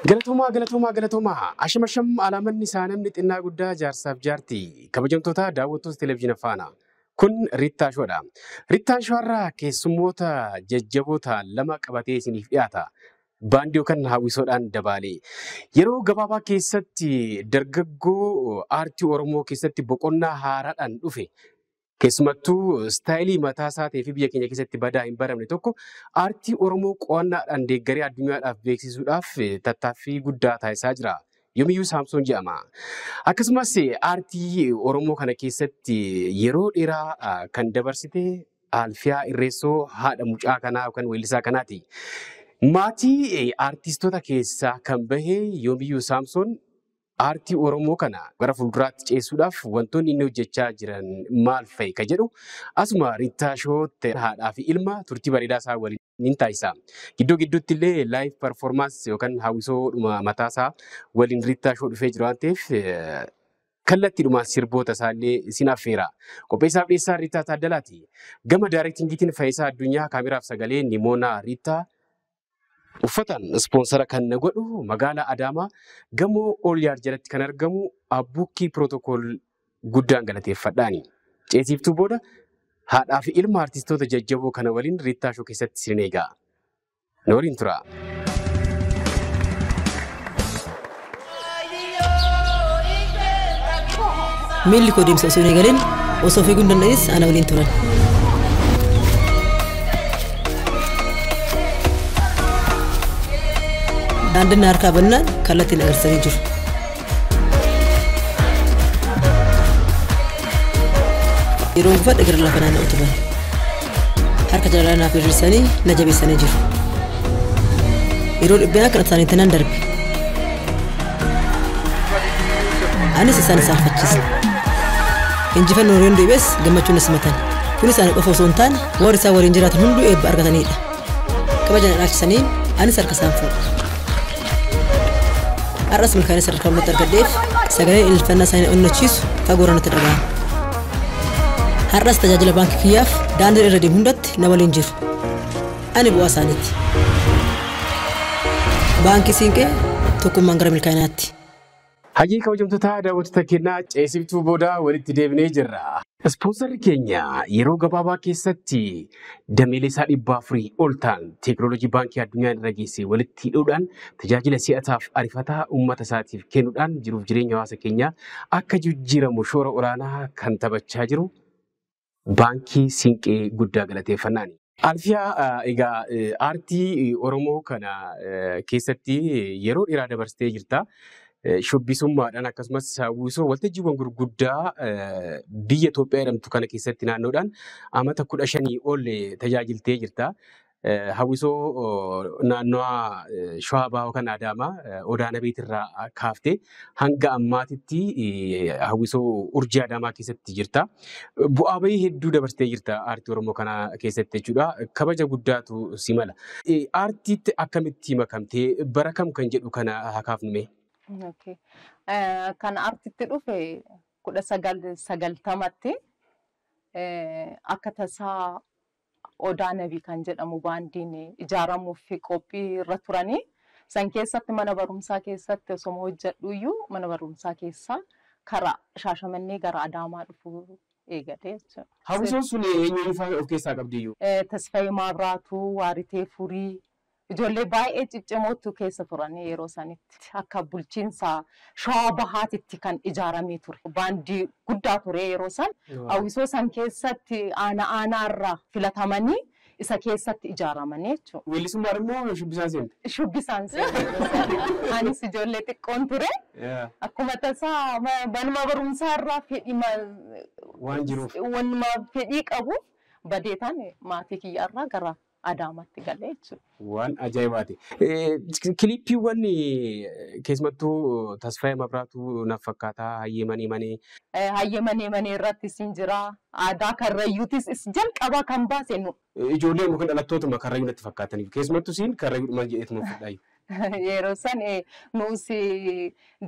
Galatoomaa asham alamanni isaanamni xinnaa guddaa jaarsaaf jaartii kabajamtoota daawwattoota televezyiina faana kun Riittaa Shoodha. Riittaan Shoorraa keessummoota jajjaboota lama qabatee isiniif dhiyaata. Baandii yookaan hawwisoodhaan dabaalee yeroo gabaabaa keessatti dargaggoo aartii Oromoo keessatti boqonnaa haaraadhaan dhufe keessumattuu istaayilii mataa isaatii fi biyya keenya keessatti badaa hin baramne tokko aartii Oromoo qo'annaadhaan deeggaree addunyaadhaaf beeksisuudhaaf tattaaffii guddaa taasisaa jira. Yoomiyyuu Saamsoon jedhama. Akkasumas aartii Oromoo kana keessatti yeroo dheeraa kan dabarsite Alfiyaa Irreessoo haadha mucaa kanaa yookaan weellisaa kanaati. Maatii aartistoota keessaa kan bahe Yoomiyyuu Saamsoon aartii Oromoo kana gara fuulduraatti ceessuudhaaf wantoonni inni hojjechaa jiran maal fa'i ka jedhu asuma Riittaa Shootti haadhaa fi ilma turtii bareedaa isaa waliin ni taasisa. Gidduu gidduutti illee laayiv performance yookaan hawwisoodhuma mataa isaa waliin Riittaa Shoo dhufee jira waan ta'eef kallattiidhumaan sirboota isaallee isin affeera. Qopheessaaf dhiyeessaa Riittaa Taaddalaati. Gama daayirektingiitiin Faayisaa Addunyaa kaameraaf sagalee Nimoonaa Riittaa uffatan ispoonsara kan godhu magaalaa Adaamaa gamoo Oolyaar jalatti kan argamu Abbuukii Pirootokool guddaan galateeffadhaani. Ceesiftuu booda haadhaa fi ilma aartistoota jajjaboo kana waliin Riittaa Shoo keessatti isin eegaa. Na waliin tura. Miilli koo deemsa osoo hin eegalin osoo fiiguu hin danda'is ana waliin turan. Daandii harkaa bannaan kallattiin agarsiisanii jiru. Yeroo uffata gara lafa naanna'u turan. Harka jalaan naaf hir'isanii na jabeessanii jiru. Yeroo dhibbeen akka isaaniitti nan darbe. Anis isaan faccise. Injifannoo yeroo deebi'es gammachuun na simatan. Kun isaan qofa osoo hin taane warri isaan waliin jiraatan hunduu eebba argatanidha. Kabajaan dhaabsisanii anis harka isaan fuudhe. Arras milkaa'ina sadarkaa walitti argadheef sagalee ilfannaa isaanii onnachiisu fagooraan itti dhaga'ama. Har'as tajaajila baankii kiyyaaf daandii irra deemu hundatti na waliin jiru. Ani bu'aa isaaniiti. Baankii Siinqee tokkummaan gara milkaa'inaatti. Hajii kabajamtoota daawwattoota keenyaa ceesiftuu booda walitti deebinee jirra. Ispoonsarri keenya yeroo gabaabaa keessatti dameelee isaa 400 ol ta'an teekinooloojii baankii addunyaa irra geessee walitti hidhuudhaan tajaajila si'ataaf ariifataa uummata isaatiif kennuudhaan jiruuf jireenya hawaasa keenyaa akka jijjiiramu shoora olaanaa kan taphachaa jiru baankii Siinqee guddaa galateeffannaani. Alfiyaa egaa aartii Oromoo kana keessatti yeroo dheeraa dabarsitee jirta. Shubbisummaadhaan akkasumas hawwisoo waltajjiiwwan gurguddaa biyya Itoophiyaa jedhamtu kana keessatti naannoodhaan amata 15 ol tajaajiltee jirta. Hawwisoo naannoo Shawaa Bahaa yookaan Adaamaa Odaana Beetirraa kaaftee hanga ammaatitti hawwisoo Urjii Adaamaa keessatti jirta. Bu'aa bahii hedduu dabarsitee jirta aartii Oromoo kana keessatti jechuudha. Kabaja guddaatu si mala. Aartiitti akkamitti makamtee bara kam kan jedhu kana haa kaafnume? Okay. Kan aartiitti dhufe 1990tti akka tasaa Odaana Beetii kan jedhamu baandiin ijaaramuuf qophii irra turanii san keessatti mana barumsaa keessatti osoo hojjedhuyyuu mana barumsaa keessaa karaa Shaashamannee gara Adaamaa dhufu eegate jechuudha. Hawwisoon sun eenyuun fa'aa of keessaa qabdiyyuu? Tasfaayee Maabiraatuu, Waaritee Furii. Ijoollee baay'ee ciccimootu keessa turanii yeroo sanitti akka bulchiinsa Shawaa Bahaatitti kan ijaaramee ture. Baandii guddaa ture yeroo san. Hawwisoo san keessatti aanaarraa filatamanii isa keessatti ijaaramanii jechuudha. Weellisummaan immoo shubbisaan seente? Shubbisaan seente. Anis ijoollee xiqqoon ture. Akkuma tasaa manuma barumsaarraa waan jiruuf fedhii qabu badeetaan maatii kiyyaarraa gara Adaamaatti galee jechuudha. Waan ajaa'ibaati. Kiliippiiwwan keessumattuu Tasfaayee Maabiraatuu naaf fakkaataa Hayyee Manee. Hayyee Manee irratti isin jira. Aadaa Karrayyuutis jalqabaa kan baase nu. Ijoollee muka dhalattootuma Karrayyuu natti fakkaataniif keessumattuu siin Karrayyuudhumaan jedheetuma fudhaayu. Yeroo san nuus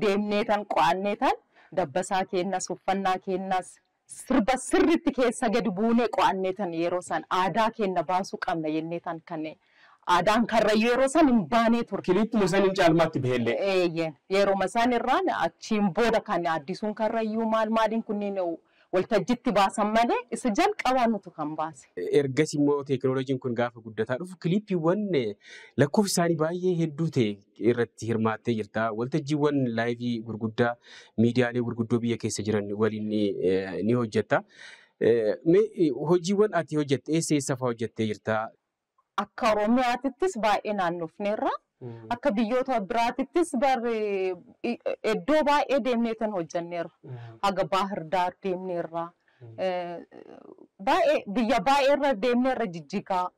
deemnee tan qo'annee tan dabbasaa kennas uffannaa kennas. Sirba sirriitti keessa gadi buunee qo'annee tan yeroo san aadaa keenya baasuu qabna jennee tan kan Aadaan Karrayyuu yeroo san hin baanee ture. Kiliippuma san hin caalmaatti bahelle. Yeroo masaan irraan achiin booda kan addisuun Karrayyuu maaliin kunneen waltajjitti baasan malee isa jalqabaa nutu kan baase. Ergas immoo teekinooloojiin kun gaafa guddataa dhufu kiliippiiwwan lakkoofsi isaanii baay'ee hedduu ta'e irratti hirmaattee jirta. Waltajjiiwwan laayivii gurguddaa miidiyaalee gurguddoo biyya keessa jiran waliin ni hojjetta. Hojiiwwan ati hojjette eessa fa'aa hojjettee jirta? Akka Oromiyaattis baay'ee naannofneerra. Akka biyyoota biraattis iddoo baay'ee deemneetan hojjenneerra. Haga Baahir Daar deemneerra. Biyya baay'eerra deemneerra Jijjigaa.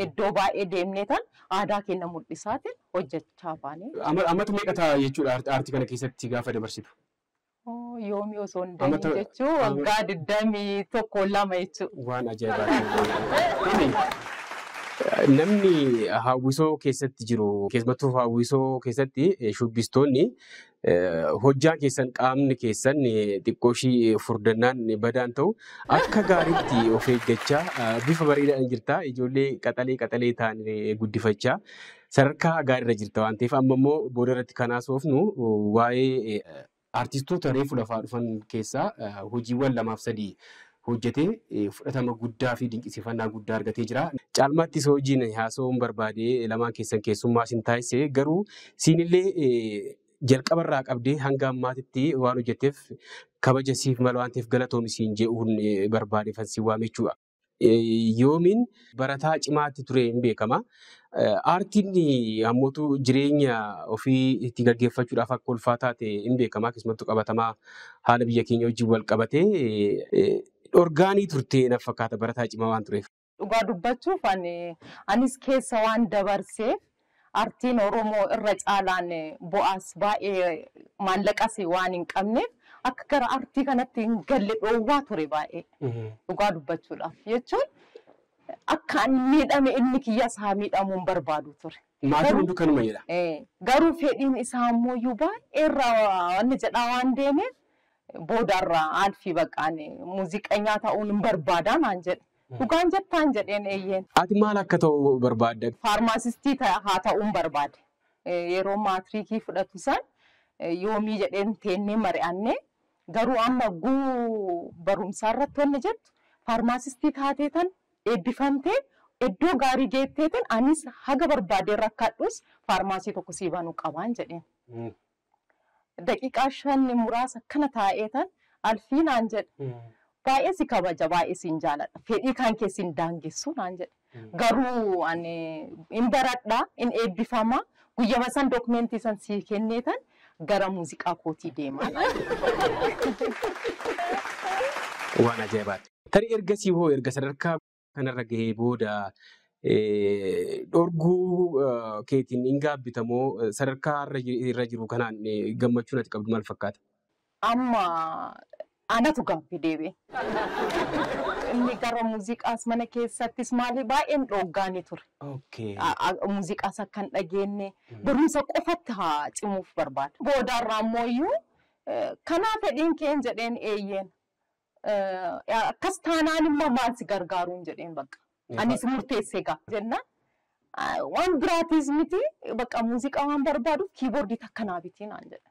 Iddoo baay'ee deemneetan aadaa keenya mul'isaatiin hojjechaa baane. Ammata meeqa ta'a jechuudha aartii kana keessatti gaafa dabarsitu? Yoomii osoo hin deemin jechuun waggaa 21 jechuudha. Waan ajaa'ibaati. Namni hawwisoo keessatti jiru keessumattuu hawwisoo keessatti shubbistoonni hojjaan keessan qaamni keessan xiqqoo ishii furdannaan badaan ta'u akka gaariitti of eeggachaa bifa bareedaan jirta ijoollee qaxalee ta'an guddifachaa sadarkaa gaariirra jirta waan ta'eef amma immoo booda irratti kanaas oofnu waa'ee artistoota reefu lafaa dhufan keessaa hojiiwwan 2-3 hojjetee fudhatama guddaa fi dinqisiifannaa guddaa argatee jira. Caalmaattis hojiin haasa'uun barbaadee lamaan keessan keessummaa sin taasise garuu siinillee jalqabarraa qabdee hanga ammaatitti waan hojjetteef kabaja siif mala waan ta'eef galatoomi siin je'uun barbaade fansi waamechuudha. Yoomiin barataa cimaatti ture hin beekama. Aartiin ammootu jireenya ofii itti gaggeeffachuudhaaf akka ulfaataa ta'e hin beekama. Keessumattuu qabatamaa haala biyya keenya wajjin wal qabatee orgaanii turtee na fakkaata barataa cimaa waan tureef. Dhugaa dubbachuuf anis keessa waan dabarseef aartiin Oromoo irra caalaan bu'aas baay'ee maallaqas waan hin qabneef akka gara aartii kanatti hin galle dhoowwaa ture baay'ee. Dhugaa dubbachuudhaaf jechuun akka miidhame inni kiyyaas haa miidhamuun barbaadu ture. Maatiin hunduu kanuma jedha. Garuu fedhiin isaa ammoo baay'ee irraa wanni jedhaa waan deemeef boodarraa alfii baqaan muuziqeenyaa ta'uun hin barbaadaan aan jedhe. Dhugaan jettaan jedheen eeyyeen. Ati maal akka ta'u barbaadda? Faarmaasistii haa ta'uun barbaade. Yeroo maatiriikii fudhatu san yoomii jedheen teennee mari'annee garuu amma barumsaa irratti wanni jettu faarmaasistii taateetan eebbifamtee iddoo gaarii geetteetan anis haga barbaadee rakkadhus faarmaasii tokko sii banuu qabaan jedheen. Daqiiqaa 5 muraasa kana taa'eetan alfii naan jedhe. Baay'ee si kabaja baay'ee siin jaaladha. Fedhii kan keessi hin daangessu naan jedhe. Garuu hin baradhaa hin eebbifama guyyama san dookumentii san sii kenneetan gara muuziqaa kootii deemaa. Waan ajaa'ibaati. Tarii ergasii hoo erga sadarkaa kanarra gahee booda dhorguu keetiin hin gaabbitamoo sadarkaa irra jiru kanaan gammachuun ati qabdu maal fakkaata? Amma anatu gaabbi deebi'e. Inni gara muuziqaas mana keessattis maali baay'een dhooggaanii ture. Muuziqaas akka hin dhageenye barumsa qofatti haa cimuuf barbaada. Boodarraa ammoo kanaaf fedhiin keen jedheen eeyyeen. Akkas taanaan immoo maal si gargaaruun jedheen bakka. Anis murteessee gaa jennaan. Waan biraatis miti bakka muuziqaa waan barbaaduuf kiiboordii takkanaa bitii naan jedhe.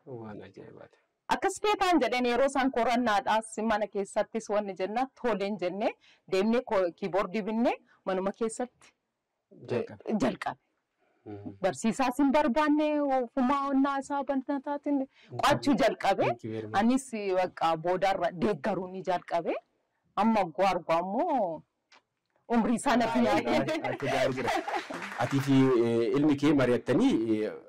Waan ajaa'ibaati. Akkas feetaan jedheen yeroo isaan korannaadhaas mana keessattis wanni jenna toleen jennee deemnee kiiboordii binnee manuma keessatti jalqabe. Barsiisaas hin barbaanne ofumaa onnaa isaa banataatiin qo'achuu jalqabe. Anis bakka boodarra deeggaruu ni jalqabe. Amma argu ammoo umrii sana fi Atii fi ilmi kee mari'attanii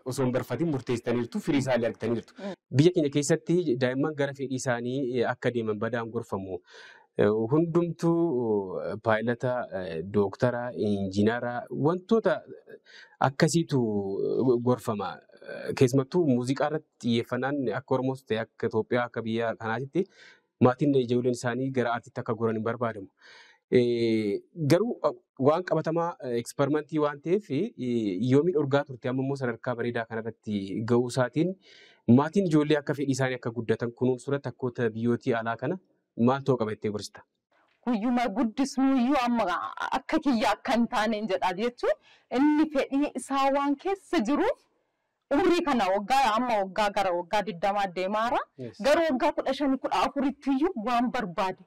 osoo hin barfatin murteessitaniirtu firii isaallee argitaniirtu. Biyya keenya keessatti daa'imman gara fedhii isaanii akka deeman badaan gorfamu. Hundumtuu paayilata, dooktara, injiinara wantoota akkasiitu gorfama. Keessumattuu muuziqaa irratti xiyyeeffannaan akka Oromoos ta'e akka Itoophiyaa akka biyya kanaatitti maatiin ijoolleen isaanii gara aartiitti akka goran hin barbaadamu. Garuu waan qabatamaa eksperimentii waan ta'eef yoomii dhorgaa turte amma immoo sadarkaa bareedaa kanarratti ga'uu isaatiin maatiin ijoollee akka fedhii isaanii akka guddatan kunuunsu irratti akkoota biyyootii alaa kana maal ta'uu qaba jettee gorsita? kuyyuma guddisnuyyuu amma akka kiyya akkan taane jedha jechuun inni fedhii isaa waan keessa jiruuf umrii kana waggaa amma waggaa gara waggaa 20 deemaara gara waggaa 15-14 waan barbaade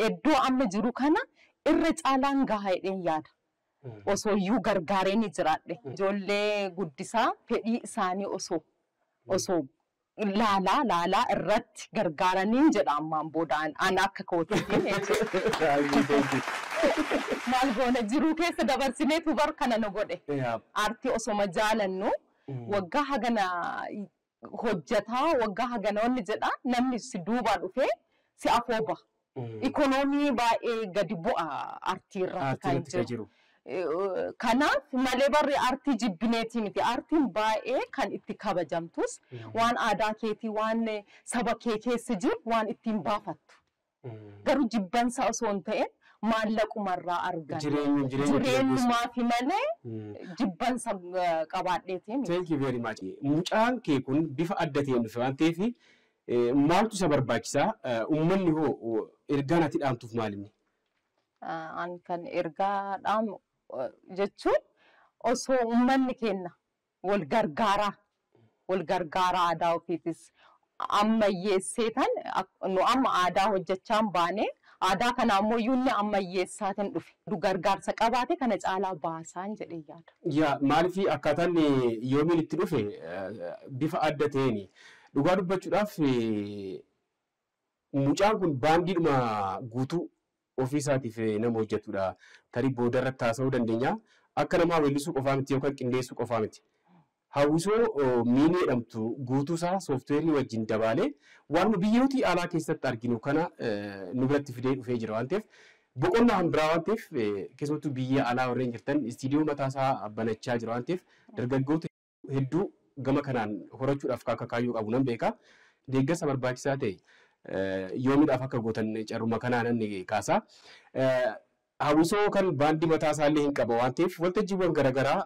iddoo amma jiru kana irra caalaan gahaadheen yaada osoo iyyuu gargaareen jiraadhe ijoollee guddisaa fedhii isaanii osoo laalaa irratti gargaaranii jedha ammaan boodaan ana akka kootiitiin maal goona jiruu keessa dabarsineetu bar kana nu godhe aartii osoma jaalannu waggaa hagana hojjetaa waggaa hagana wanni jedha namni si duubaa dhufee si afooba ikonoomii baay'ee gadi bu'a aartii irratti kan jiru. Kanaaf malee barri aartii jibbineetii miti aartiin baay'ee kan itti kabajamtus waan aadaa keetii waan saba kee keessa jiru waan ittiin baafattu garuu jibbansa osoo hin ta'in maallaqumarraa argan jireenyumaa fi malee jibbansa qabaadheetiin. Thank you very much. Mucaan kee kun bifa adda ta'een dhufe waan ta'eef maaltu isa barbaachisaa uummanni hoo ergaan ati dhaamtuuf maalinni? An kan ergaa dhaamu jechuun osoo uummanni kenna wal gargaaraa aadaa ofiitis ammayyeesseetan nu amma aadaa hojjechaan baane aadaa kana ammoo yuunni ammayyeessaatiin dhufe du gargaarsa qabaate kana caalaa baasaan jedhee yaada. Yaa maaliif akkaataan yoomiin itti dhufe bifa adda ta'een dhugaa dubbachuudhaaf mucaan kun baandiidhuma guutuu ofiisaatiif nama hojjetudha. Tarii booda irratti haasa'uu dandeenya. Akka namaa weellisuu qofaa miti yookaan qindeessuu qofaa miti. Hawwisoo miinii jedhamtu guutuusaa sooftiweerii wajjin dabaalee waan biyyooti alaa keessatti arginu kana nu biratti fidee dhufee jira waan ta'eef boqonnaa hanbiraa waan ta'eef keessumattuu biyya alaa warreen jirtan istiidiyoo mataasaa banachaa jira waan ta'eef dargaggoota hedduu gama kanaan horachuudhaaf akka kaayyoo qabu nan beeka. Deeggarsa barbaachisaa ta'e yoomiidhaaf akka gootan carruma kanaan ni kaasa. Hawwisoo kan baandii mataa isaallee hin qaba waan ta'eef waltajjiiwwan garaagaraa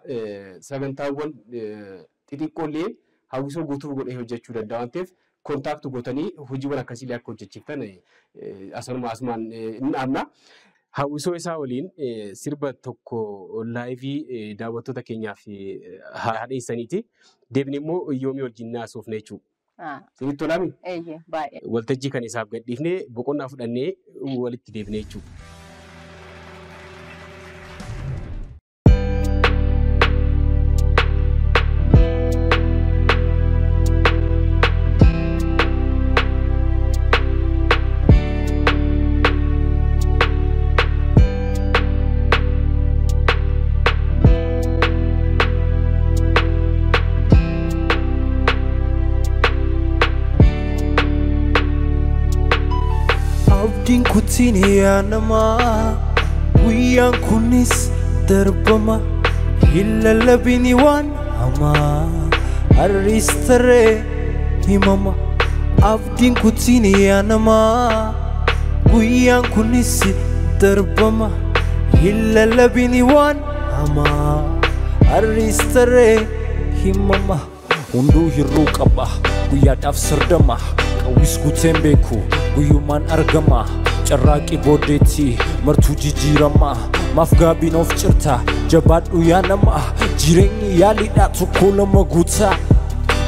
sagantaawwan xixiqqoollee hawwisoo guutuu godhee hojjechuu danda'a waan ta'eef kontaaktu gootanii hojiiwwan akkasiillee akka hojjechiiftan asumaan hin dhaabna. Hawwisoo isaa waliin sirba tokko laayivii daawwattoota keenyaaf haadheessaniiti. Deebinee immoo yoomii wajjin naasofne jechuudha. Sinitti tolaami? Baay'ee. Waltajjii kan isaaf gadhiifnee boqonnaa fudhannee walitti deebinee jechuudha. Abdiin kutiin yaanamaa guyyaan kunis darbama hin lallabini waan hamaa har'is taree himama. Abdiin kutiin yaanamaa guyyaan kunis darbama hin lallabini waan hamaa har'is taree himama. Hunduu hirruu qaba guyyaadhaaf sardama qawwis guuteen beeku guyyumaan argama carraaqii booddeetti martuu jijjiirama maaf gaabiin of cirta jabaadhu yaa nama jireenyi yaaliidhaa tokko lama guutaa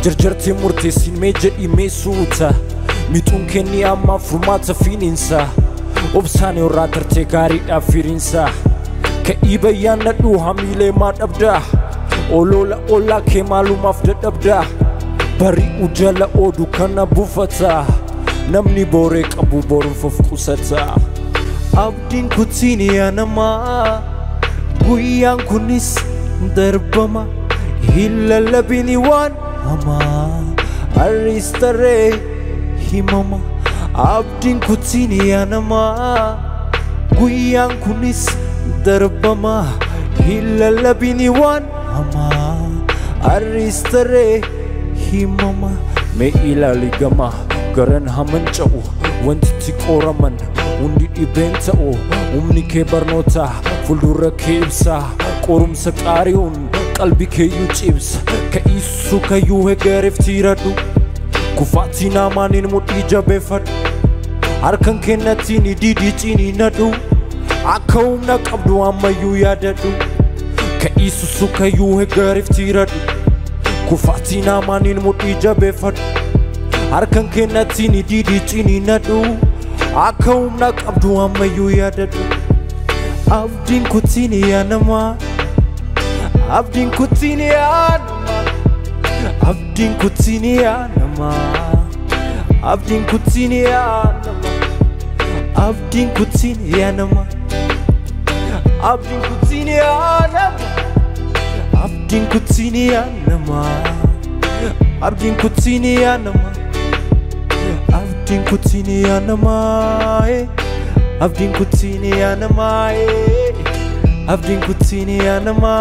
jarjartee murteessin mee jedhi mee suuta mixuun kenni ammaa furmaata fiiniinsa obsaan irraa tartee gaariidhaaf firiinsa ka'ii bayyaannadhu hamiilee maa dhabdaa olola ollaa kee maalumaaf dadhabdaa bari'u jala oodu kana buufataa namni booree qabu boruuf of qusataa. Abdiin kutiin yaanamaa guyyaan kunis darbama hin lallabini waan hamaa har'is taree himama. Abdiin kutiin yaanamaa guyyaan kunis darbama hin lallabini waan hamaa har'is taree himama. Mee ilaali gamaa garan haman ca'u wanti qoraman hundi dhibeen ta'u humni kee barnoota fuuldura kee ibsa qorumsa qaari'uun qalbii keeyyuu cibsa ka'iisu kayyuu hegereef tiiradhu kufaatii naamaaniin mudhii jabeeffadhu harkan kennatini didicini nadu akka humna qabdu ammayyuu yaadadhu ka'iisusu kayyuu hegariftiradhu kufaatii naamaaniin mudhii jabeeffadhu harkan kennatini didicini nadu akka humna qabdu ammayyuu yaadadhu abdiin kutini yaanama abdiin kutini yaanama abdiin kutini yaanama abdiin kutini yaanama abdiin kutini yaanama abdiin kutini yaanama abdiin kutini yaanama abdiin kutini yaanama abdiin kutini yaanama abdiin kutini yaanama abdiin kutini yaanama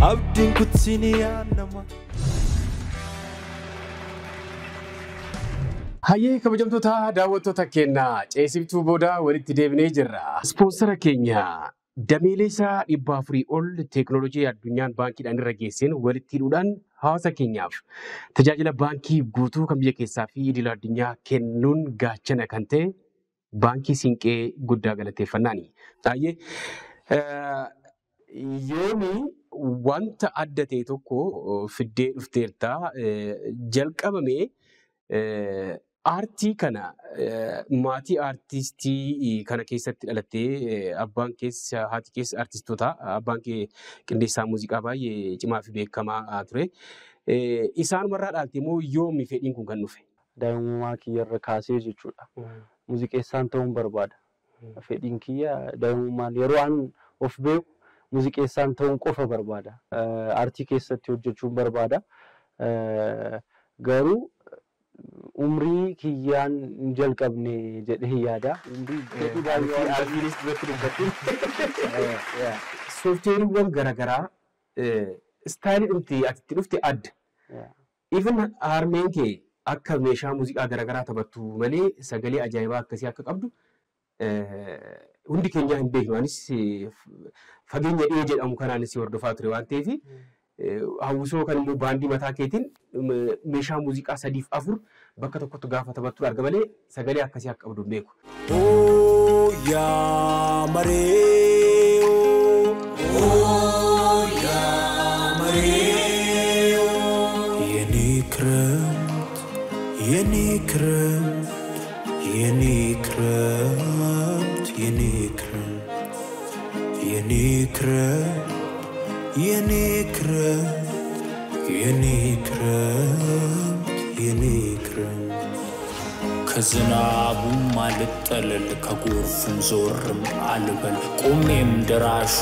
abdiin kutini yaanama. Hayyee kabajamtoota daawwattoota keenya ceesiftuu booda walitti deebinee jirra. Ispoonsara keenya dameelee isaa 400 ol teekinooloojii addunyaan baankiidhaan irra geesseen walitti hidhuudhaan hawaasa keenyaaf tajaajila baankii guutuu kan biyya keessaa fi idil addunyaa kennuun gaachana kan ta'e baankii Siinqee guddaa galateeffannaani. Hayyee yoomii wanta adda ta'e tokko fiddee dhufteerta jalqabamee aartii kana maatii aartistii kana keessatti dhalattee abbaan keessa haati keessa aartistoota abbaan kee qindeessaa muuziqaa baay'ee cimaa fi beekamaa ture. Isaan warraa dhaaltee moo yoomi fedhiin kun kan dhufe? Daa'imummaa kiyyarra kaasee jechuudha. Muuziqeessaan ta'uun barbaada. Fedhiin kiyya daa'imummaan yeroo an of beeku muuziqeessaan ta'uun qofa barbaada. Aartii keessatti hojjechuun barbaada. Garuu umrii kiyyaan jalqabne jedhee yaada. Umrii baay'ee artiist irratti dubbatu. Soofteeriiwwan garaagaraa istaayilii dhumti ati dhufte adda. Even harmeen kee akka meeshaa muuziqaa garaagaraa taphattu malee sagalee ajaa'ibaa akkasii akka qabdu hundi keenya hin beeknu. Anis fageenya dhiyee jedhamu kanaanis hordofaa ture waan ta'eef hawwisoo kan immoo baandii mataa keetiin meeshaa muuziqaa 3-4 bakka tokkotti gaafa taphattu arga malee sagalee akkasii akka qabdu beeku. Oh yaa maree oh yaa maree yeni ክረምት yeni ክረምት yeni ክረምት yeni ክረምት yeni ክረምት yeni ክረምት yeni ክረምት yeni ክረምት ከዝናቡም አልጠለል ከጎርፉም ዞርም አልበል ቆሜም ደራሹ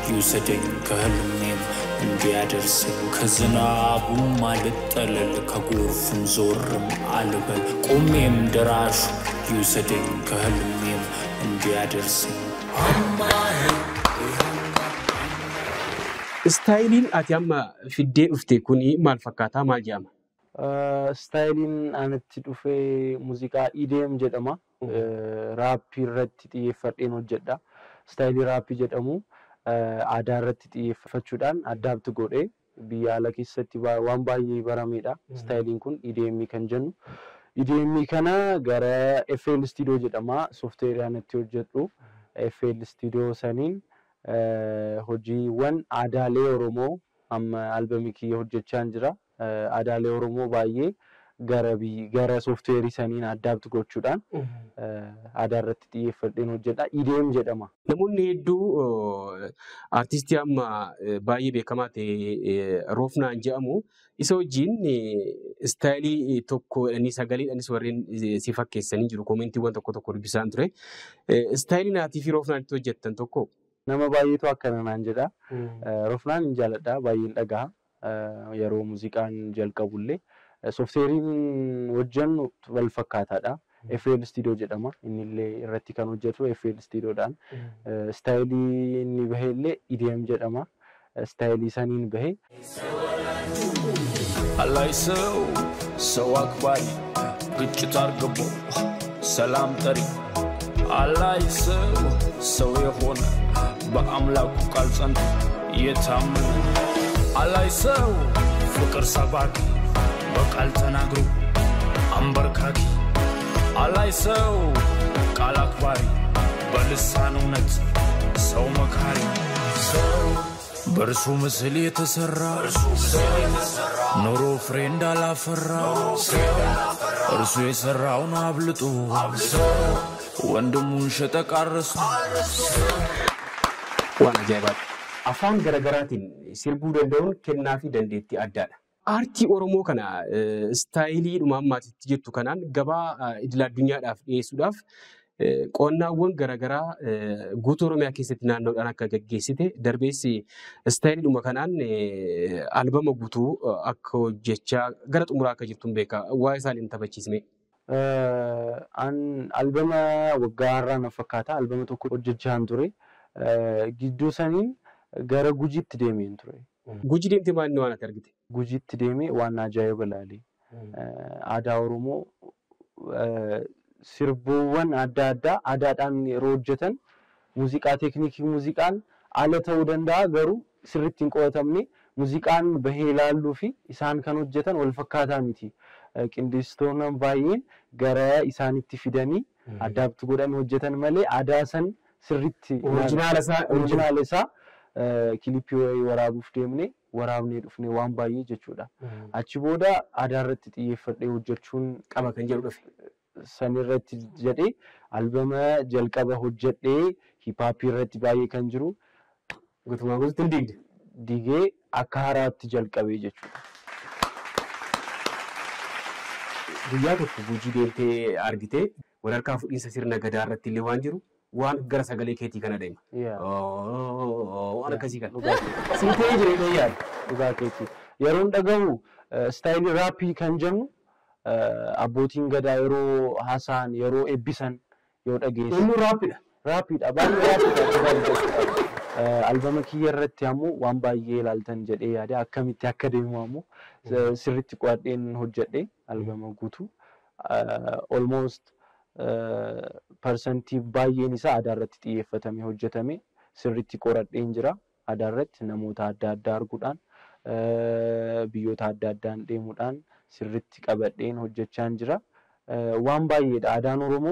ይውሰደኝ ከህልሜም እንዲያደርሰኝ ከዝናቡም አልጠለል ከጎርፉም ዞርም አልበል ቆሜም ደራሹ ይውሰደኝ ከህልሜም እንዲያደርሰኝ Istaayiliin ati amma fiddee dhufte kuni maal fakkaataa maal jedhama? Istaayiliin anatti dhufee muuziqaa EDM jedhama. Raappii irratti xiyyeeffadheen hojjedha. Istaayilii raappii jedhamu aadaa irratti xiyyeeffachuudhaan addaabti godhee biyya ala keessatti waan baay'ee barameedha. Istaayiliin kun EDM kan jennu. EDM kana gara FL Studio jedhama. Soofteeriyaan itti hojjedhu. FL Studio saniin hojiiwwan aadaalee Oromoo amma albamii kiyya hojjechaa jira. Aadaalee Oromoo baay'ee gara soofteerii saniin addaabti gochuudhaan aadaa irratti xiyyeeffadheen hojjedha. EDM jedhama. Namoonni hedduu aartistii amma baay'ee beekamaa ta'e Roofnaan jedhamu isa wajjin istaayilii tokko jedhanii sagaleedhaanis warreen si fakkeessanii jiru. Koomentiiwwan tokko dubbisaan ture. Istaayiliin aatii fi Roofnaan itti hojjettan tokko nama baay'eetu akkana naan jedha. Roofnaan jaaladha baay'een dhagaha. Yeroo muuziqaan jalqabullee soofteeriin hojjennu wal fakkaataadha. FL Studio jedhama. Innillee irratti kan hojjetu FL Studioodhaan. Istaayilii inni baheellee EDM jedhama. Istaayilii saniin bahe. አላይ ሰው አክባሪ ግጭት አርግቦ ሰላም ጠሪ አላይ ሰው የሆነ በአምላኩ ቃል ጸንቶ የታመነ አላይ ሰው ፍቅር ሰባኪ በቃል ተናግሮ አንበርካኪ አላይ ሰው ቃል አክባሪ በልሳን እውነት ሰው መካሪ ሰው በእርሱ ምስል የተሰራ ኖሮ ፍሬ እንዳላፈራ እርሱ የሰራውን አብልጦ ወንድሙን ሸጠ ቃረሱ ዋና ጃይባት አፋን ገረገራቲን ሲርቡ ደንደውን ከናፊ ደንዴቲ አዳዳ አርቲ ኦሮሞ ከና ስታይሊ ዱማማቲት ጀቱ ከናን ገባ ኢድላ ዱንያዳፍ ኤሱዳፍ ቆናውን ገረገራ ጉቱ ኦሮሚያ ኬሰት ናነው ዳና ከገጌሲቴ ደርቤሲ ስታይሊ ዱማ ከናን አልበም ጉቱ አኮ ጀቻ ገረጡ ሙራ ከጅቱን ቤካ ዋይሳሊን ተበቺስሜ አን አልበም ወጋራ ነፈካታ አልበም ተኮ ጀቻን ቱሬ ጊዱ ሰኒን ገረ ጉጂት ደሜን ቱሬ ጉጂ ደምቴ ማን ነው አናት አርግቴ ጉጂት ደሜ ዋና ጃይበላሊ አዳ ኦሮሞ ሲርቦወን አዳዳ አዳዳን ሮጀተን ሙዚቃ ቴክኒክ ሙዚቃን አለተው ደንዳ ገሩ ስርቲን ቆተምኒ ሙዚቃን በሄላሉ ፊ ኢሳን ከኖጀተን ወልፈካታ ሚቲ ቅንዲስቶነን ባይን ገረ ኢሳኒቲ ፊደኒ አዳብት ጎዳን ሆጀተን መሌ አዳሰን ስሪቲ ኦሪጂናልሳ ክሊፕ ወራቡፍ ደምኔ ወራብኔ ዱፍኔ ዋን ባይ ጀቹዳ አቺ ቦዳ አዳረት ጥየፈደ ሆጀቹን ቀባ ከንጀሩ ዱፍ ሰኒረት ጀዴ አልበም ጀልቀበ ሆጀዴ ሂፓፕ ረት ባይ ከንጅሩ ጉቱማ ጉት እንዲድ ዲጌ አካራት ጀልቀበ ጀቹዳ ጉያቱ ጉጂ ደምቴ አርግቴ ወራርካ ፉዲን ሰሲርና ገዳረት ሊዋን ጅሩ ዋን ገረ ሰገሌ ኬቲ ከነደም ዋን ከዚህ ጋር ሲቴ ጅሬ ያል ኡጋኬቲ የሮን ደገሙ ስታይል ራፒ ከንጀሙ አቦቲን ገዳ የሮ ሐሳን የሮ ኤቢሰን የወደጌስ ሁሉ ራፒድ አባል ራፒድ አልበም ኪየረት ያሙ ዋን ባዬ ላልተን ጀዴ ያደ አከሚት ያከደማሙ ስሪት ቋዴን ሆጀዴ አልበም ጉቱ ኦልሞስት ፐርሰንቲ ባዬኒሳ አዳረት ጥየፈተም ሆጀተሜ ስሪት ቆረዴን ጅራ አዳረት ነሞታ አዳዳ አርጉዳን ቢዮታ አዳዳን ደሙዳን ስሪት ቀበዴን ሆጀቻን ጅራ ዋን ባዬ አዳን ኦሮሞ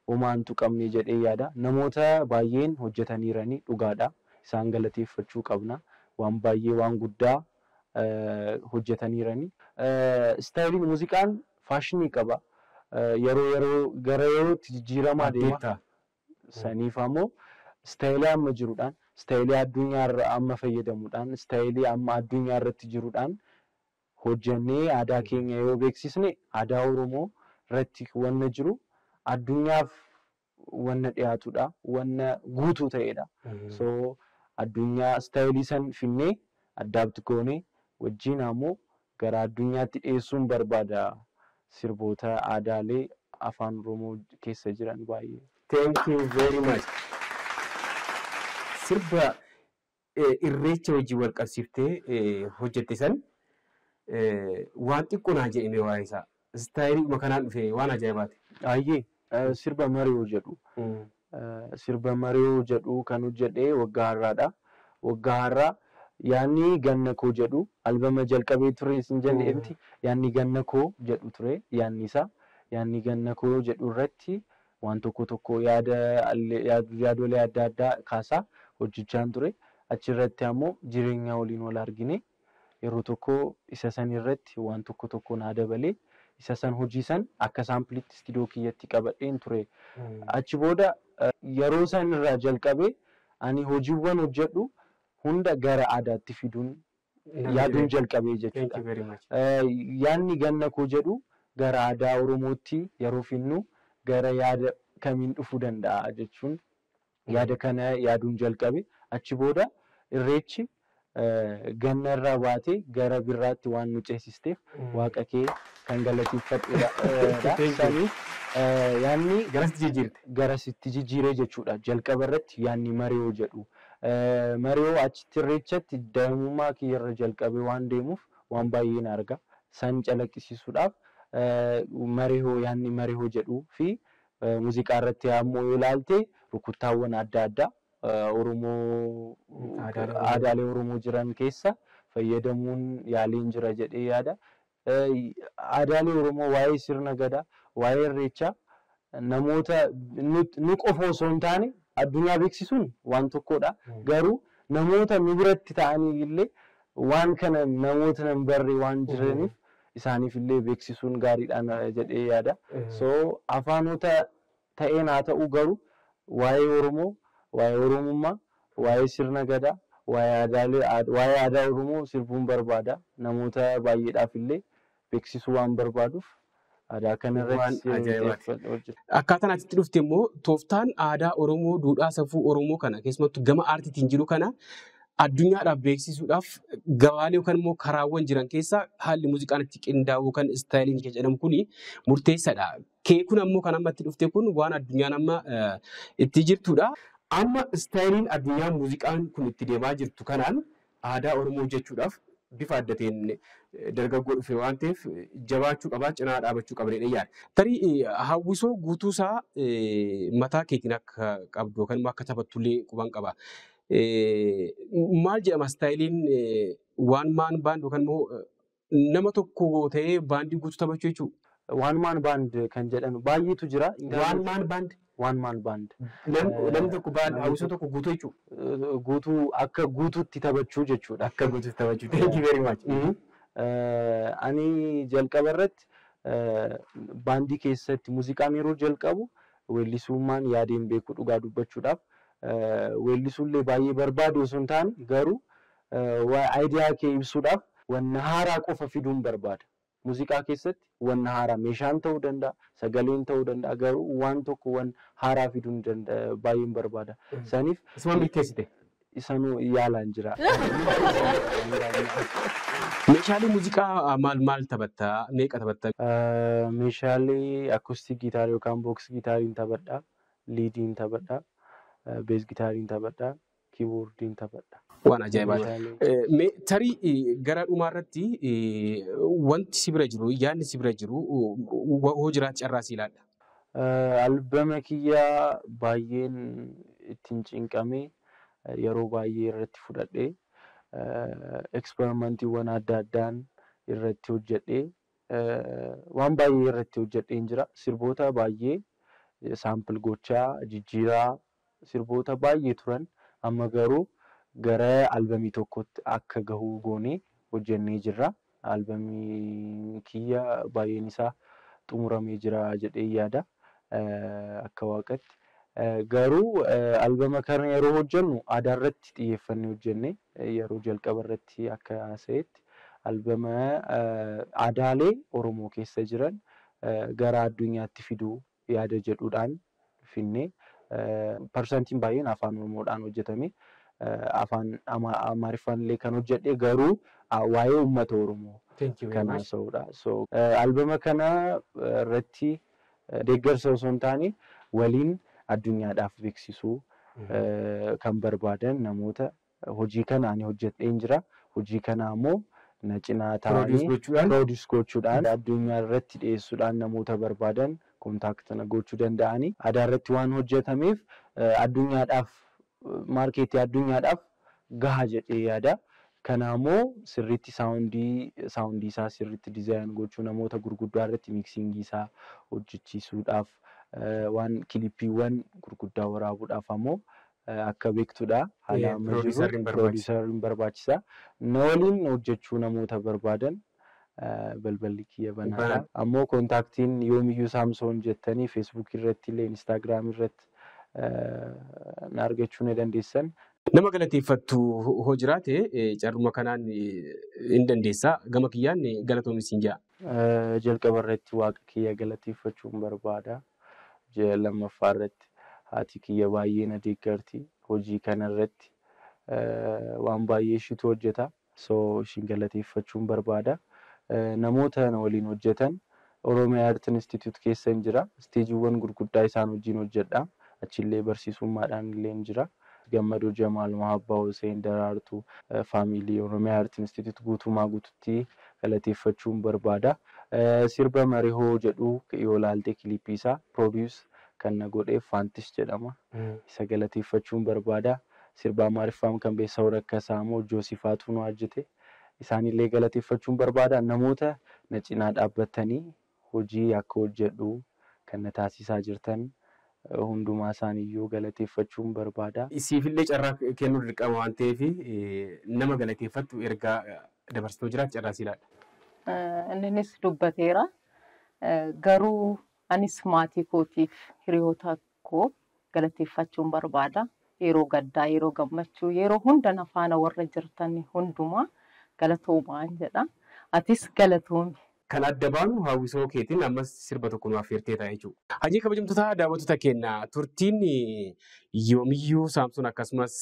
ኦማንቱ ቀምኔ ጀዴ ያዳ ነሞታ ባዬን ሆጀተኒረኒ ዱጋዳ ኢሳን ገለቴፈቹ ቀብና ዋን ባዬ ዋን ጉዳ ሆጀተኒረኒ ስታይሊን ሙዚቃን ፋሽን ይቀባ የሮ ገረዮ ትጂራማ ዴታ ሰኒፋሞ ስታይሊ አመጅሩዳን ስታይሊ አዱኛ አማ ፈየደሙዳን ስታይሊ አማ አዱኛ ረት ጅሩዳን ሆጀኔ አዳ ኬኛ ዮ ቤክሲስኔ አዳ ኦሮሞ ረቲ ወነጅሩ አዱኛ ወነ ዲያቱዳ ወነ ጉቱ ተይዳ ሶ አዱኛ ስታይሊ ሰን ፊኔ አዳብት ጎኔ ወጂናሞ ገራ አዱኛቲ ዴሱን በርባዳ ሲርቦታ አዳሌ አፋን ሮሞ ኬሰ ጅራን ባይ Thank you very much. Sirba irreecha hojii wal qabsiiftee hojjettisan waan xiqqoon jedhame waa isaa istaayilii makanaan dhufe waan ajaa'ibaati. Ayyee sirba Marioo jedhu sirba Marioo jedhu kan hojjedhee waggaa har'aadha. Waggaa har'aa yaanni ganna koo jedhu albama jalqabee ture isin jal'eemti yaanni ganna koo jedhu ture yaanni isaa yaanni ganna koo jedhu irratti waan tokko yaadolee adda addaa kaasaa hojjechaan ture achirratti ammoo jireenya waliin wal argine yeroo tokko isa san irratti waan tokko naa dabalee isa san hojii san akka saampliitti istiidiyoo kiyyatti qabadheen ture achi booda yeroo san irraa jalqabee ani hojiiwwan hojjedhu hunda gara aadaatti fiduun yaaduun jalqabee jechuudha. Yaanni ganna koo jedhu gara aadaa Oromootti yeroo finnu gara yaada kamiin dhufuu danda'a jechuun yaada kana yaaduun jalqabe achi booda irreechi ganna irraa baatee gara birraatti waan nu ceesisteef waaqa kee kan galateeffadhudha. Sanii yaanni garasitti jijjiiree jechuudha. Jalqaba irratti yaanni Marioo jedhu. Marioo achitti irreechatti daa'imummaa kiyyarra jalqabee waan deemuuf waan baay'een arga. San calaqqisiisuudhaaf Marioo yaanni Marioo jedhuu fi muuziqaa irratti ammoo yoo ilaalte rukuttaawwan adda addaa Oromoo aadaalee Oromoo jiran keessa fayyadamuun yaaliin jira jedhee yaada. Aadaalee Oromoo waa'ee sirna gadaa, waa'ee irreechaa namoota nu qofa osoo hin taane addunyaa beeksisuun waan tokkodha. Garuu namoota nu biratti ta'anii illee waan kana namoota nan barre waan jiraniif isaaniif illee beeksisuun gaariidhaan jedhee yaada. So afaanota ta'een haa ta'u garuu waa'ee Oromoo, waa'ee Oromummaa, waa'ee sirna gadaa, waa'ee aadaa Oromoo sirbuun barbaada. Namoota baay'eedhaaf illee beeksisuu waan barbaaduuf aadaa kanarratti akkaataan asitti dhufte immoo tooftaan aadaa Oromoo, duudhaa safuu Oromoo kana keessumattuu gama aartiitiin jiru kana addunyaadhaaf beeksisuudhaaf gabaalee yookaan immoo karaawwan jiran keessaa haalli muuziqaan itti qindaa'u kan istaayiliin jedhamu kuni murteessaadha. Kee kun ammoo kan amma itti dhufte kun waan addunyaan amma itti jirtudha. Amma istaayiliin addunyaa muuziqaan kun itti deemaa jirtu kanaan aadaa Oromoo hojjechuudhaaf bifa addateen dargaggoo dhufe waan ta'eef jabaachuu qabaa, cinaa dhaabachuu qabneedha yaada. Tarii hawwisoo guutuusaa mataa keetiin akka qabdu yookaan immoo akka taphattullee quban qaba. Maal jedhama istaayiliin waan maan baand yookaan immoo nama tokko ta'ee baandii guutuu taphachuu jechuudha. Waan maan baand kan jedhan baay'eetu jira. Waan maan baand. One man band. Namni tokko baand hawwisoo tokko guutuu jechuudha. Guutuu akka guutuutti taphachuu jechuudha. Akka guutuutti taphachuu. Thank you very much. Ani jalqaba irratti baandii keessatti muuziqaan yeroo jalqabu weellisummaan yaadeen beeku dhugaa dubbachuudhaaf weellisuullee baay'ee barbaadu osoo hin taane garuu aayidiyaa kee ibsuudhaaf wanna haaraa qofa fiduun barbaada. Muuziqaa keessatti wanna haaraa meeshaan ta'uu danda'a, sagaleen ta'uu danda'a garuu waan tokko waan haaraa fiduun danda'a baay'een barbaada. Saniif isuma milkeessite. Isanuu yaalaan jira. Meeshaalee muuziqaa maal taphatta? Meeqa taphatta? Meeshaalee akustik gitaarii yookaan books gitaariin taphadha, liidiin taphadha, bees gitaariin taphadha, kiiboordiin taphadha. Waan ajaa'ibaadha. Tarii gara dhumaarratti wanti si bira jiru, yaadni si bira jiru hoo jiraatu carraa si ilaalla. Albama kiyyaa baay'een ittiin cinqamee yeroo baay'ee irratti fudhadhee eksperimentiiwwan adda addaan irratti hojjedhee waan baay'ee irratti hojjedheen jira. Sirboota baay'ee saampil gochaa jijjiiraa sirboota baay'ee turan amma garuu gara albamii tokkotti akka gahuu goonee hojjennee jirra. Albamii kiyya baay'een isaa xumuramee jira jedhee yaada akka waaqatti. Garuu albama kana yeroo hojjennu aadaa irratti xiyyeeffannee hojjenne yeroo jalqaba irratti akka haasa'etti albama aadaalee Oromoo keessa jiran gara addunyaatti fiduu yaada jedhuudhaan finne parsantiin baay'een afaan Oromoodhaan hojjetame. Afaan Amaariffaan illee kan hojjedhe garuu waa'ee uummata Oromoo kan haasa'udha. So albama kana irratti deeggarsa osoo hin taane waliin addunyaadhaaf beeksisuu kan barbaadan namoota hojii kana ani hojjedheen jira. Hojii kana ammoo na cinaa ta'anii produce gochuudhaan addunyaa irratti dhiyeessuudhaan namoota barbaadan kontaaktii gochuu danda'anii aadaa irratti waan hojjetameef addunyaadhaaf maarkeetii addunyaadhaaf gaha jedhee yaada. Kanaamoo sirriitti saawundii isaa sirriitti dizaayin gochuu namoota gurguddaa irratti miksingii isaa hojjechiisuudhaaf waan kilippiiwwan gurguddaa waraabuudhaaf ammoo akka beektuudha haala amma jiru piroodiisariin barbaachisa. Na waliin hojjechuu namoota barbaadan balballi kiyya banaadha. Ammoo kontaaktiin yoomiyyuu saamsoon jettanii feesbuuk irratti illee instaagiraam irratti na argachuu ni dandeessan. Nama galateeffattu hoo jiraate carruma kanaan hin dandeessaa gama kiyyaan galatoomi siin jaa. Jalqaba irratti waaqa kiyya galateeffachuun barbaada. Lammaffaa irratti haati kiyya baay'ee na deeggarti. Hojii kana irratti waan baay'ee ishiitu hojjeta. So ishiin galateeffachuun barbaada. Namoota na waliin hojjetan Oromiyaa Art Institute keessa hin jira. Isteejiiwwan gurguddaa isaan wajjin hojjedha. Achillee barsiisummaadhaan illee hin jira. Gammadoo Jamaal Mahabbaa Hussein Daraartuu faamilii Oromiyaa Art Institute guutumaa guututti galateeffachuun barbaada. Sirba Marihoo jedhu yoo ilaalte kilippii isaa produce kan na godhe Fantis jedhama. Isa galateeffachuun barbaada. Sirba Amaariffaan kan beeksisa rakkasaa immoo Joosifaatu nu hojjete. Isaanillee galateeffachuun barbaada. Namoota na cinaa dhaabbatanii hojii akka hojjedhu kan na taasisaa jirtan hundumaa isaaniiyyuu galateeffachuun barbaada. Siifillee carraa kennuu dirqama waan ta'eef nama galateeffattu ergaa dabarsitoo jiraatu carraa siilaadha. Innis dubbateera. Garuu anis maatii kootiif hiriyoota koo galateeffachuun barbaada. Yeroo gaddaa, yeroo gammachuu, yeroo hunda na faana warra jirtan hundumaa galatoomaan jedha. Atis galatoomi. Kan adda baanu hawwisoo keetiin ammas sirba tokko nu affeertee ta'a jechuudha. Hajii kabajamtoota daawwattoota keenya turtiin yoomiyyuu Saamsoon akkasumas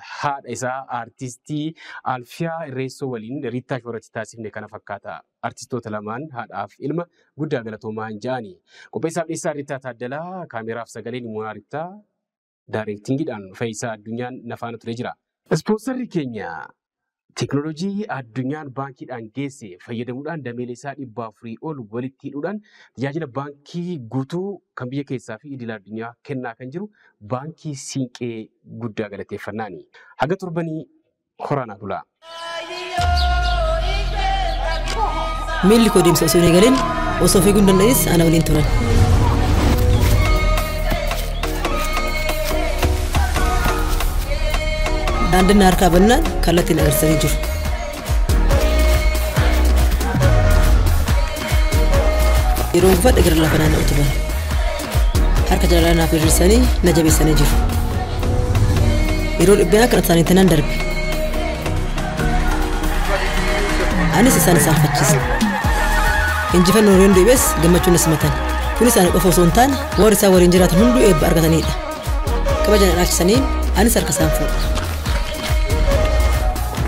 haadha isaa aartistii Alfiyaa Irreessoo waliin Riittaa Shoorratti taasifne kana fakkaata. Artistoota lamaan haadhaaf ilma guddaa galatoomaan ja'anii. Qopheessaaf dhiyeessaa Riittaa Taaddalaa kaameraaf sagaleen immoo Riittaa daayirektingiidhaan Fayyisaa Addunyaan nafaana ture jira. Ispoonsarri keenya teknoolojii addunyaan baankiidhaan geesse fayyadamuudhaan dameelee isaa 400 ol walitti hidhuudhaan tajaajila baankii guutuu kan biyya keessaa fi idil addunyaa kennaa kan jiru baankii Siinqee guddaa galateeffannaani. Haga torbanii horaanaa bulaa. Miilli koo deemsa osoo hin eegalin osoo fiiguu hin danda'anis ana waliin turan. Daandii harkaa bannaan kallattiin agarsiisanii jiru. Yeroo uffata gara lafa naanna'u turan. Harka jala naaf hir'isanii na jabeessanii jiru. Yeroo dhibbeen akka isaaniitti nan darbe. Anis isaan fakkisa. Injifannoo yeroo deebi'es gammachuun na simatan. Kun isaan qofa osoo hin taane warri isaan waliin jiraatan hunduu eebba argatanidha. Kabajaan dhaabsisanii anis harka isaan fuudha.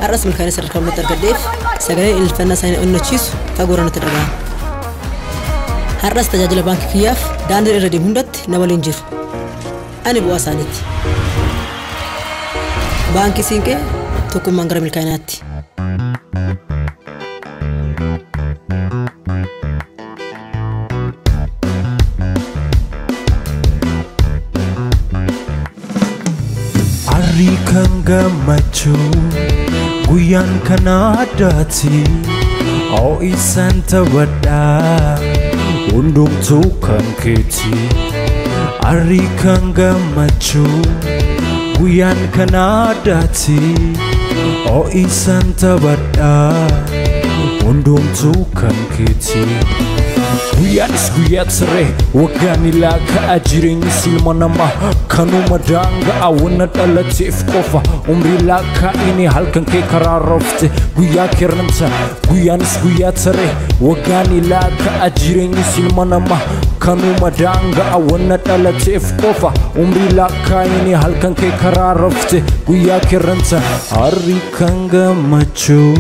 Arras milkaa'ina sadarkaa walitti argadheef sagalee ilfannaa isaanii onnachiisu fagooraan itti dhaga'ama. Har'as tajaajila baankii kiyyaaf daandii irra deemu hundatti na waliin jiru. Ani bu'aa isaaniiti. Baankii Siinqee tokkummaan gara milkaa'inaatti. Arri kan gammachuu guyyaan kana addaati isaan taphadhaa hundumtuu kan keeti. Arri kan gammachuu guyyaan kana addaati isaan taphadhaa hundumtuu kan keeti. Guyyaanis guyyaa ture waggaan ilaakaa jireenyi silma namaa kanuma daanga'a wanna dhalateef qofa umrii laakaa'ini halkan kee karaa rafte guyyaa kernamsa. Guyyaanis guyyaa ture waggaan ilaakaa jireenyi silma namaa kanuma daanga'a wanna dhalateef qofa umrii laakaa'ini halkan kee karaa rafte guyyaa kernamsa. Arri kan gammachuu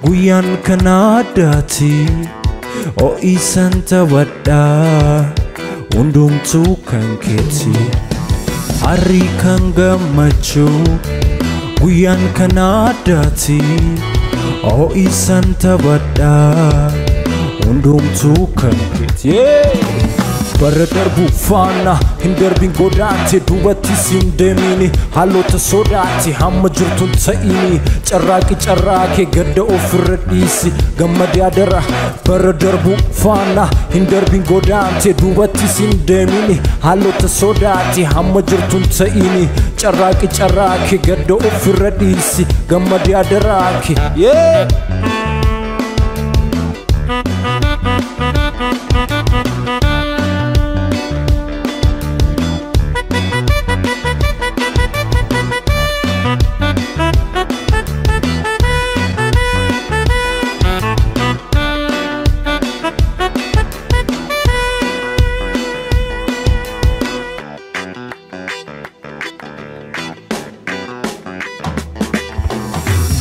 guyyaan kana addaati isaan taphadhaa hundumtuu kan keeti. Arri kan gammachuu guyyaan kana addaati isaan taphadhaa hundumtuu kan keeti. Bara darbu faana hin darbin godaate duubatti siin deemini haalota sodaate hamma jirtuun ta'ini carraaqee gadda ofirra dhiisi gammadee adara. Bara darbu faana hin darbin godaate duubatti siin deemini haalota sodaate hamma jirtuun ta'ini carraaqee gadda ofirra dhiisi gammadee adaraake.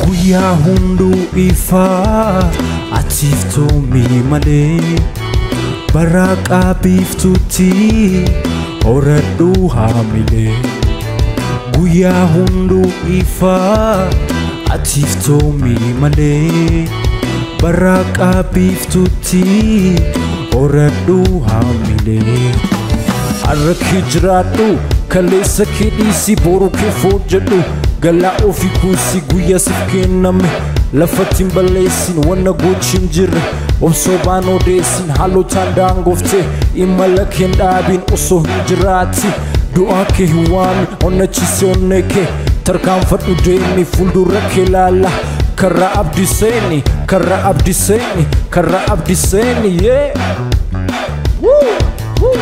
Guyyaa hunduu ifaa atiif toomii malee baraqaa biiftuutti horadhuu haamilee. Guyyaa hunduu ifaa atiif toomii malee baraqaa biiftuutti horadhuu haamilee. Har'a kee jiraadhu kaleessa kee dhiisi boru kee foojjedhu. Galaa ofii kuusi guyyaa siif kenname lafattiin balleessin wanna gochi hin jirre obsobaan odeessin haalootaan daangofte imala keen dhaabin osoo hin jiraatti du'aa kee hin waami onnachise onnee kee tarkaanfadhu deemi fuuldura kee laala karra abdii seeni karra abdii seeni karra abdii seeni yeah. Woo! Woo!